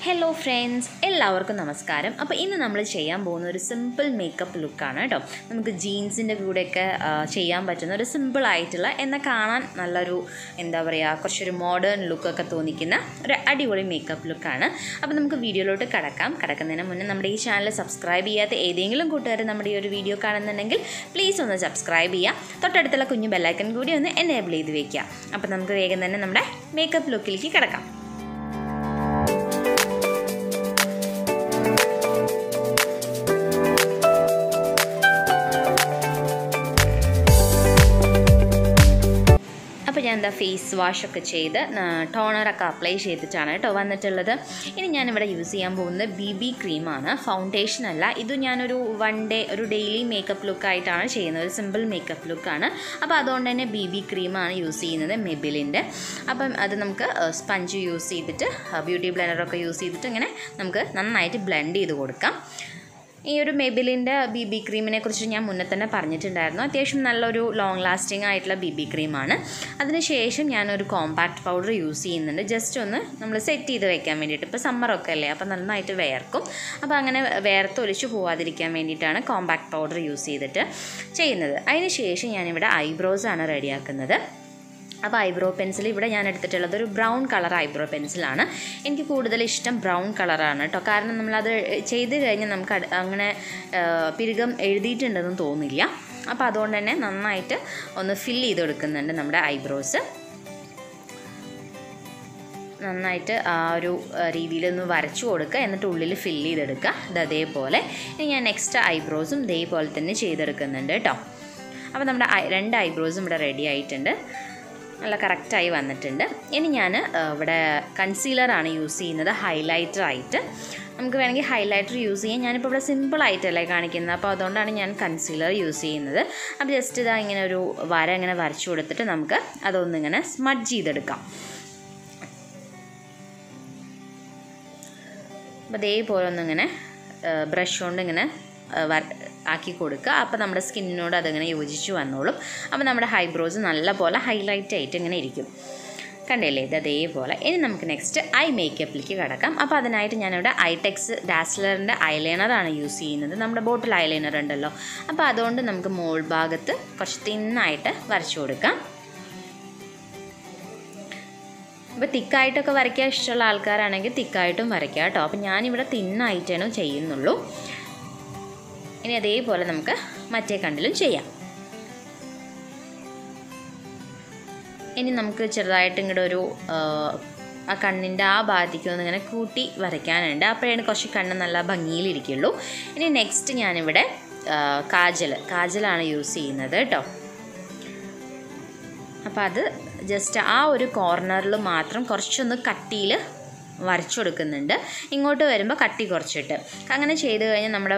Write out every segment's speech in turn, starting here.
Hello friends, എല്ലാവർക്കും നമസ്കാരം. അപ്പോൾ ഇന്ന് നമ്മൾ ചെയ്യാൻ പോകുന്ന ഒരു സിമ്പിൾ മേക്കപ്പ് ലുക്കാണ് കേട്ടോ. നമുക്ക് ജീൻസിൻ്റെ കൂടെയൊക്കെ ചെയ്യാൻ പറ്റുന്ന ഒരു സിമ്പിളായിട്ടുള്ള എന്നാൽ കാണാൻ നല്ലൊരു എന്താ പറയുക കുറച്ചൊരു മോഡേൺ ലുക്കൊക്കെ തോന്നിക്കുന്ന ഒരു അടിപൊളി മേക്കപ്പ് ലുക്കാണ്. അപ്പോൾ നമുക്ക് വീഡിയോയിലോട്ട് കടക്കുന്നതിന് മുന്നേ നമ്മുടെ ഈ ചാനൽ സബ്സ്ക്രൈബ് ചെയ്യാത്ത ഏതെങ്കിലും കൂട്ടുകാർ നമ്മുടെ ഈ ഒരു വീഡിയോ കാണുന്നുണ്ടെങ്കിൽ പ്ലീസ് ഒന്ന് സബ്സ്ക്രൈബ് ചെയ്യുക. തൊട്ടടുത്തുള്ള കുഞ്ഞു ബെല്ലൈക്കൺ കൂടി ഒന്ന് എനേബിൾ ചെയ്ത് വയ്ക്കുക. അപ്പോൾ നമുക്ക് വേഗം തന്നെ നമ്മുടെ മേക്കപ്പ് ലുക്കിലേക്ക് കിടക്കാം. അപ്പോൾ ഞാൻ എന്താ ഫേസ് വാഷൊക്കെ ചെയ്ത് ടോണറൊക്കെ അപ്ലൈ ചെയ്തിട്ടാണ് കേട്ടോ വന്നിട്ടുള്ളത്. ഇനി ഞാനിവിടെ യൂസ് ചെയ്യാൻ പോകുന്നത് BB ക്രീമാണ്, ഫൗണ്ടേഷൻ അല്ല. ഇത് ഞാനൊരു ഒരു ഡെയിലി മേക്കപ്പ് ലുക്കായിട്ടാണ് ചെയ്യുന്നത്, ഒരു സിമ്പിൾ മേക്കപ്പ് ലുക്കാണ്. അപ്പോൾ അതുകൊണ്ട് തന്നെ BB ക്രീമാണ് യൂസ് ചെയ്യുന്നത്, മെബിലിൻ്റെ. അപ്പം അത് നമുക്ക് സ്പഞ്ച് യൂസ് ചെയ്തിട്ട് ബ്യൂട്ടി ബ്ലെൻഡറൊക്കെ യൂസ് ചെയ്തിട്ട് ഇങ്ങനെ നമുക്ക് നന്നായിട്ട് ബ്ലെൻഡ് ചെയ്ത് കൊടുക്കാം. ഈ ഒരു മെബിലിൻ്റെ BB ക്രീമിനെ കുറിച്ച് ഞാൻ മുന്നേ തന്നെ പറഞ്ഞിട്ടുണ്ടായിരുന്നു. അത്യാവശ്യം നല്ലൊരു ലോങ് ലാസ്റ്റിംഗ് ആയിട്ടുള്ള BB ക്രീമാണ്. അതിനുശേഷം ഞാനൊരു കോമ്പാക്റ്റ് പൗഡർ യൂസ് ചെയ്യുന്നുണ്ട്, ജസ്റ്റ് ഒന്ന് നമ്മൾ സെറ്റ് ചെയ്ത് വെക്കാൻ വേണ്ടിയിട്ട്. ഇപ്പോൾ സമ്മറൊക്കെ അല്ലേ, അപ്പോൾ നന്നായിട്ട് വേർക്കും. അപ്പോൾ അങ്ങനെ വേർത്തൊലിച്ച് പോവാതിരിക്കാൻ വേണ്ടിയിട്ടാണ് കോമ്പാക്റ്റ് പൗഡർ യൂസ് ചെയ്തിട്ട് ചെയ്യുന്നത്. അതിന് ശേഷം ഞാനിവിടെ ഐബ്രോസാണ് റെഡിയാക്കുന്നത്. അപ്പോൾ ഐബ്രോ പെൻസിൽ ഇവിടെ ഞാൻ എടുത്തിട്ടുള്ളത് ഒരു ബ്രൗൺ കളർ ഐബ്രോ പെൻസിലാണ്. എനിക്ക് കൂടുതൽ ഇഷ്ടം ബ്രൗൺ കളറാണ് കേട്ടോ. കാരണം നമ്മളത് ചെയ്ത് കഴിഞ്ഞാൽ നമുക്ക് അങ്ങനെ പിരുകം എഴുതിയിട്ടുണ്ടെന്ന് തോന്നില്ല. അപ്പോൾ അതുകൊണ്ട് തന്നെ നന്നായിട്ട് ഒന്ന് ഫില്ല് ചെയ്ത് കൊടുക്കുന്നുണ്ട് നമ്മുടെ ഐബ്രോസ്. നന്നായിട്ട് ആ ഒരു രീതിയിലൊന്ന് വരച്ചു കൊടുക്കുക, എന്നിട്ട് ഉള്ളിൽ ഫില്ല് ചെയ്തെടുക്കുക. ഇത് അതേപോലെ ഇനി ഞാൻ നെക്സ്റ്റ് ഐബ്രോസും ഇതേപോലെ തന്നെ ചെയ്തെടുക്കുന്നുണ്ട് കേട്ടോ. അപ്പോൾ നമ്മുടെ രണ്ട് ഐബ്രോസും ഇവിടെ റെഡി ആയിട്ടുണ്ട്, നല്ല കറക്റ്റായി വന്നിട്ടുണ്ട്. ഇനി ഞാൻ ഇവിടെ കൺസീലറാണ് യൂസ് ചെയ്യുന്നത്, ഹൈലൈറ്ററായിട്ട്. നമുക്ക് വേണമെങ്കിൽ ഹൈലൈറ്റർ യൂസ് ചെയ്യാം. ഞാനിപ്പോൾ ഇവിടെ സിമ്പിളായിട്ടല്ലേ കാണിക്കുന്നത്, അപ്പോൾ അതുകൊണ്ടാണ് ഞാൻ കൺസീലർ യൂസ് ചെയ്യുന്നത്. അപ്പോൾ ജസ്റ്റ് ഇതാ ഇങ്ങനെ ഒരു വര ഇങ്ങനെ വരച്ചു കൊടുത്തിട്ട് നമുക്ക് അതൊന്നിങ്ങനെ സ്മഡ്ജ് ചെയ്തെടുക്കാം. അപ്പോൾ അതേപോലെ ഒന്നിങ്ങനെ ബ്രഷ് കൊണ്ട് ഇങ്ങനെ ആക്കി കൊടുക്കുക. അപ്പോൾ നമ്മുടെ സ്കിന്നിനോട് അതിങ്ങനെ യോജിച്ച് വന്നോളും. അപ്പോൾ നമ്മുടെ ഐബ്രോസ് നല്ലപോലെ ഹൈലൈറ്റ് ആയിട്ട് ഇങ്ങനെ ഇരിക്കും, കണ്ടില്ലേ? ഇത് അതേപോലെ. ഇനി നമുക്ക് നെക്സ്റ്റ് ഐ മേക്കപ്പിലേക്ക് കിടക്കാം. അപ്പോൾ അതിനായിട്ട് ഞാനിവിടെ ഐടെക്സ് ഡാസ്ലറിൻ്റെ ഐലൈനറാണ് യൂസ് ചെയ്യുന്നത്. നമ്മുടെ ബോട്ടിൽ ഐലൈനർ ഉണ്ടല്ലോ, അപ്പോൾ അതുകൊണ്ട് നമുക്ക് മോൾ ഭാഗത്ത് കുറച്ച് തിന്നായിട്ട് വരച്ചു കൊടുക്കാം. ഇപ്പോൾ തിക്കായിട്ടൊക്കെ വരയ്ക്കാൻ ഇഷ്ടമുള്ള ആൾക്കാരാണെങ്കിൽ തിക്കായിട്ടും വരയ്ക്കാം കേട്ടോ. അപ്പോൾ ഞാനിവിടെ തിന്നായിട്ടാണ് ചെയ്യുന്നുള്ളൂ. ഇനി അതേപോലെ നമുക്ക് മറ്റേ കണ്ണിലും ചെയ്യാം. ഇനി നമുക്ക് ചെറുതായിട്ട് ഇങ്ങോട്ട് ഒരു ആ കണ്ണിൻ്റെ ആ ഭാഗത്തേക്ക് ഒന്ന് ഇങ്ങനെ കൂട്ടി വരയ്ക്കാനുണ്ട്. അപ്പോഴാണ് കുറച്ച് കണ്ണ് നല്ല ഭംഗിയിലിരിക്കുള്ളൂ. ഇനി നെക്സ്റ്റ് ഞാനിവിടെ കാജലാണ് യൂസ് ചെയ്യുന്നത് കേട്ടോ. അപ്പോൾ അത് ജസ്റ്റ് ആ ഒരു കോർണറിൽ മാത്രം കുറച്ചൊന്ന് കട്ടിയിൽ വരച്ചു കൊടുക്കുന്നുണ്ട്. ഇങ്ങോട്ട് വരുമ്പോൾ കട്ടി കുറച്ചിട്ട് അങ്ങനെ ചെയ്ത് കഴിഞ്ഞാൽ നമ്മുടെ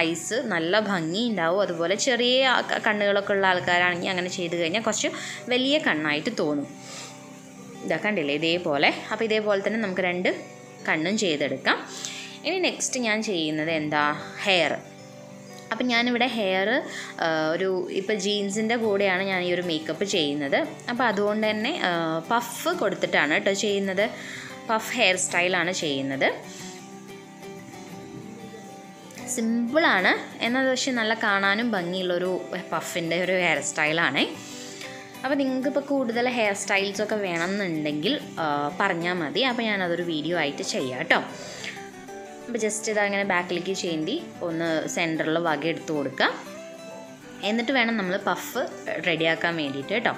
ഐസ് നല്ല ഭംഗി ഉണ്ടാവും. അതുപോലെ ചെറിയ കണ്ണുകളൊക്കെ ഉള്ള ആൾക്കാരാണെങ്കിൽ അങ്ങനെ ചെയ്ത് കഴിഞ്ഞാൽ കുറച്ച് വലിയ കണ്ണായിട്ട് തോന്നും. ഇതാ കണ്ടില്ലേ? ഇതേപോലെ. അപ്പോൾ ഇതേപോലെ തന്നെ നമുക്ക് രണ്ട് കണ്ണും ചെയ്തെടുക്കാം. ഇനി നെക്സ്റ്റ് ഞാൻ ചെയ്യുന്നത് എന്താ, ഹെയർ. അപ്പം ഞാനിവിടെ ഹെയർ ഇപ്പോൾ ജീൻസിൻ്റെ കൂടെയാണ് ഞാൻ ഈ ഒരു മേക്കപ്പ് ചെയ്യുന്നത്. അപ്പോൾ അതുകൊണ്ട് തന്നെ പഫ് കൊടുത്തിട്ടാണ് കേട്ടോ ചെയ്യുന്നത്. പഫ് ഹെയർ സ്റ്റൈലാണ് ചെയ്യുന്നത്. സിമ്പിളാണ്, എന്നാൽ പക്ഷേ നല്ല കാണാനും ഭംഗിയുള്ളൊരു പഫിൻ്റെ ഒരു ഹെയർ സ്റ്റൈലാണ്. അപ്പോൾ നിങ്ങൾക്കിപ്പോൾ കൂടുതൽ ഹെയർ സ്റ്റൈൽസൊക്കെ വേണമെന്നുണ്ടെങ്കിൽ പറഞ്ഞാൽ മതി. അപ്പോൾ ഞാനതൊരു വീഡിയോ ആയിട്ട് ചെയ്യാം കേട്ടോ. അപ്പോൾ ജസ്റ്റ് ഇതങ്ങനെ ബാക്കിലേക്ക് ചേന്തി ഒന്ന് സെൻറ്ററിൽ വക എടുത്ത് കൊടുക്കുക. എന്നിട്ട് വേണം നമ്മൾ പഫ് റെഡിയാക്കാൻ വേണ്ടിയിട്ട് കേട്ടോ.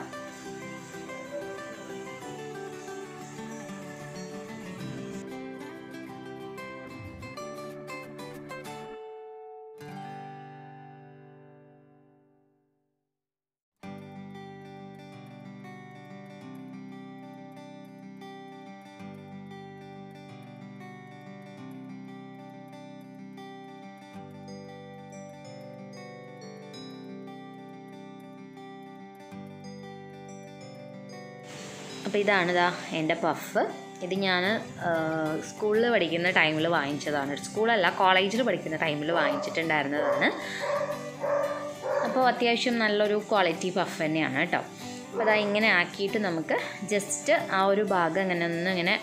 അപ്പോൾ ഇതാണിതാ എൻ്റെ പഫ്. ഇത് ഞാൻ സ്കൂളിൽ പഠിക്കുന്ന ടൈമിൽ വാങ്ങിച്ചതാണ്. സ്കൂളല്ല, കോളേജിൽ പഠിക്കുന്ന ടൈമിൽ വാങ്ങിച്ചിട്ടുണ്ടായിരുന്നതാണ്. അപ്പോൾ അത്യാവശ്യം നല്ലൊരു ക്വാളിറ്റി പഫ് തന്നെയാണ് കേട്ടോ. അപ്പോൾ അതാ ഇങ്ങനെ ആക്കിയിട്ട് നമുക്ക് ജസ്റ്റ് ആ ഒരു ഭാഗം ഇങ്ങനെ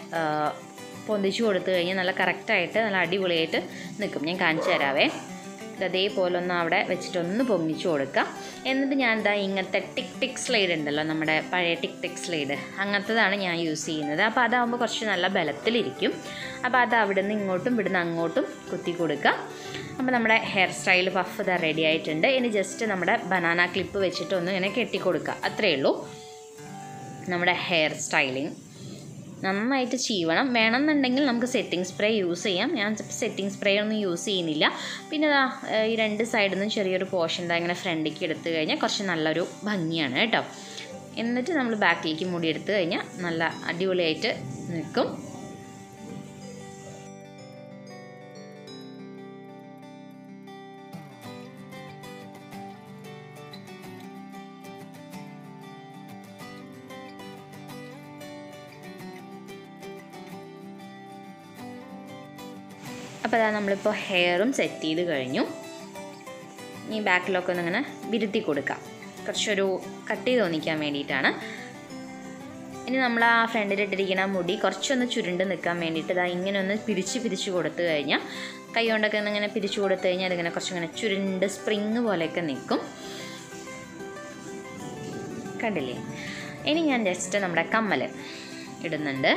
പൊന്തിച്ച് കൊടുത്തു കഴിഞ്ഞാൽ നല്ല കറക്റ്റായിട്ട് നല്ല അടിപൊളിയായിട്ട് നിൽക്കും. ഞാൻ കാണിച്ചു തരാവേ. അതേപോലെ ഒന്ന് അവിടെ വെച്ചിട്ടൊന്ന് പൊങ്ങിച്ച് കൊടുക്കുക. എന്നിട്ട് ഞാൻ ഇതാ ഇങ്ങനത്തെ ടിക് സ്ലൈഡ് ഉണ്ടല്ലോ, നമ്മുടെ പഴയ ടിക് സ്ലൈഡ്, അങ്ങനത്തതാണ് ഞാൻ യൂസ് ചെയ്യുന്നത്. അപ്പോൾ അതാകുമ്പോൾ കുറച്ച് നല്ല ബലത്തിലിരിക്കും. അപ്പോൾ അത് അവിടെ നിന്ന് ഇങ്ങോട്ടും ഇവിടുന്ന് അങ്ങോട്ടും കുത്തി കൊടുക്കുക. അപ്പോൾ നമ്മുടെ ഹെയർ സ്റ്റൈൽ പഫ് ഇതാ റെഡി ആയിട്ടുണ്ട്. ഇനി ജസ്റ്റ് നമ്മുടെ ബനാന ക്ലിപ്പ് വെച്ചിട്ടൊന്ന് ഇങ്ങനെ കെട്ടിക്കൊടുക്കുക. അത്രയേ ഉള്ളൂ നമ്മുടെ ഹെയർ സ്റ്റൈലിങ്. നന്നായിട്ട് ചീവണം. വേണമെന്നുണ്ടെങ്കിൽ നമുക്ക് സെറ്റിംഗ് സ്പ്രേ യൂസ് ചെയ്യാം. ഞാൻ സെറ്റിംഗ് സ്പ്രേ ഒന്നും യൂസ് ചെയ്യുന്നില്ല. പിന്നെ ഈ 2 സൈഡിൽ നിന്നും ചെറിയൊരു പോർഷൻ ഇങ്ങനെ ഫ്രണ്ടിലേക്ക് എടുത്തു കഴിഞ്ഞാൽ കുറച്ച് നല്ലൊരു ഭംഗിയാണ് കേട്ടോ. എന്നിട്ട് നമ്മൾ ബാക്കിലേക്ക് മുടി എടുത്തു കഴിഞ്ഞാൽ നല്ല അടിപൊളിയായിട്ട് നിൽക്കും. അപ്പോൾ അതാ നമ്മളിപ്പോൾ ഹെയറും സെറ്റ് ചെയ്ത് കഴിഞ്ഞു. ഈ ബാക്കിലൊക്കെ ഒന്നിങ്ങനെ വിരുത്തി കൊടുക്കാം, കുറച്ചൊരു കട്ടി തോന്നിക്കാൻ വേണ്ടിയിട്ടാണ്. ഇനി നമ്മൾ ആ ഫ്രണ്ടിലിട്ടിരിക്കുന്ന മുടി കുറച്ചൊന്ന് ചുരുണ്ട് നിൽക്കാൻ വേണ്ടിയിട്ട് ഇതാ ഇങ്ങനെ ഒന്ന് പിരിച്ച് കൊടുത്തു കഴിഞ്ഞാൽ, കൈ കൊണ്ടൊക്കെ ഒന്നിങ്ങനെ പിരിച്ചു കൊടുത്തു കഴിഞ്ഞാൽ അതിങ്ങനെ കുറച്ചിങ്ങനെ ചുരുണ്ട് സ്പ്രിങ് പോലെയൊക്കെ നിൽക്കും. കണ്ടില്ലേ? ഇനി ഞാൻ ജസ്റ്റ് നമ്മുടെ കമ്മൽ ഇടുന്നുണ്ട്.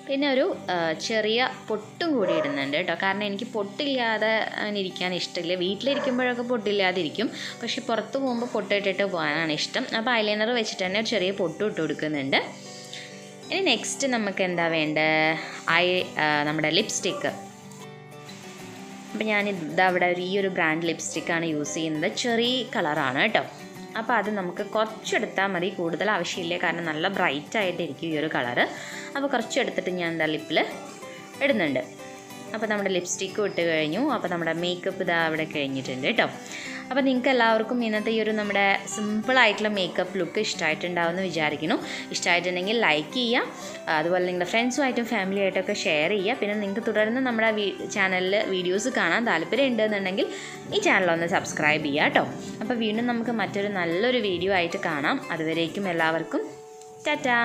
പിന്നെ ഒരു ചെറിയ പൊട്ടും കൂടി ഇടുന്നുണ്ട് കേട്ടോ. കാരണം എനിക്ക് പൊട്ടില്ലാതെ അങ്ങനെ ഇരിക്കാൻ ഇഷ്ടമില്ല. വീട്ടിലിരിക്കുമ്പോഴൊക്കെ പൊട്ടില്ലാതെ ഇരിക്കും, പക്ഷെ പുറത്ത് പോകുമ്പോൾ പൊട്ടിട്ടിട്ട് പോകാനാണ് ഇഷ്ടം. അപ്പോൾ ഐലൈനർ വെച്ചിട്ട് തന്നെ ഒരു ചെറിയ പൊട്ടും ഇട്ട് കൊടുക്കുന്നുണ്ട്. ഇനി നെക്സ്റ്റ് നമുക്ക് എന്താ വേണ്ടത്? നമ്മുടെ ലിപ്സ്റ്റിക്ക്. അപ്പോൾ ഞാൻ അവിടെ ഈ ഒരു ബ്രാൻഡ് ലിപ്സ്റ്റിക്കാണ് യൂസ് ചെയ്യുന്നത്. ചെറി കളറാണ് കേട്ടോ. അപ്പോൾ അത് നമുക്ക് കുറച്ചെടുത്താൽ മതി, കൂടുതൽ ആവശ്യമില്ല. കാരണം നല്ല ബ്രൈറ്റ് ആയിട്ടിരിക്കും ഈ ഒരു കളറ്. അപ്പോൾ കുറച്ചെടുത്തിട്ട് ഞാൻ എന്താ ലിപ്പിൽ ഇടുന്നുണ്ട്. അപ്പോൾ നമ്മുടെ ലിപ്സ്റ്റിക്കും ഇട്ട് കഴിഞ്ഞു. അപ്പോൾ നമ്മുടെ മേക്കപ്പ് ഇതാ അവിടെ കഴിഞ്ഞിട്ടുണ്ട് കേട്ടോ. അപ്പോൾ നിങ്ങൾക്ക് എല്ലാവർക്കും ഇന്നത്തെ ഈ ഒരു നമ്മുടെ സിമ്പിളായിട്ടുള്ള മേക്കപ്പ് ലുക്ക് ഇഷ്ടമായിട്ടുണ്ടാവുമെന്ന് വിചാരിക്കുന്നു. ഇഷ്ടമായിട്ടുണ്ടെങ്കിൽ ലൈക്ക് ചെയ്യുക, അതുപോലെ നിങ്ങളുടെ ഫ്രണ്ട്സുമായിട്ടും ഫാമിലിയായിട്ടൊക്കെ ഷെയർ ചെയ്യുക. പിന്നെ നിങ്ങൾക്ക് തുടർന്ന് നമ്മുടെ ചാനലിൽ വീഡിയോസ് കാണാൻ താല്പര്യം ഉണ്ടെന്നുണ്ടെങ്കിൽ ഈ ചാനലൊന്ന് സബ്സ്ക്രൈബ് ചെയ്യുക കേട്ടോ. അപ്പോൾ വീണ്ടും നമുക്ക് മറ്റൊരു നല്ലൊരു വീഡിയോ ആയിട്ട് കാണാം. അതുവരേക്കും എല്ലാവർക്കും ടാറ്റാ.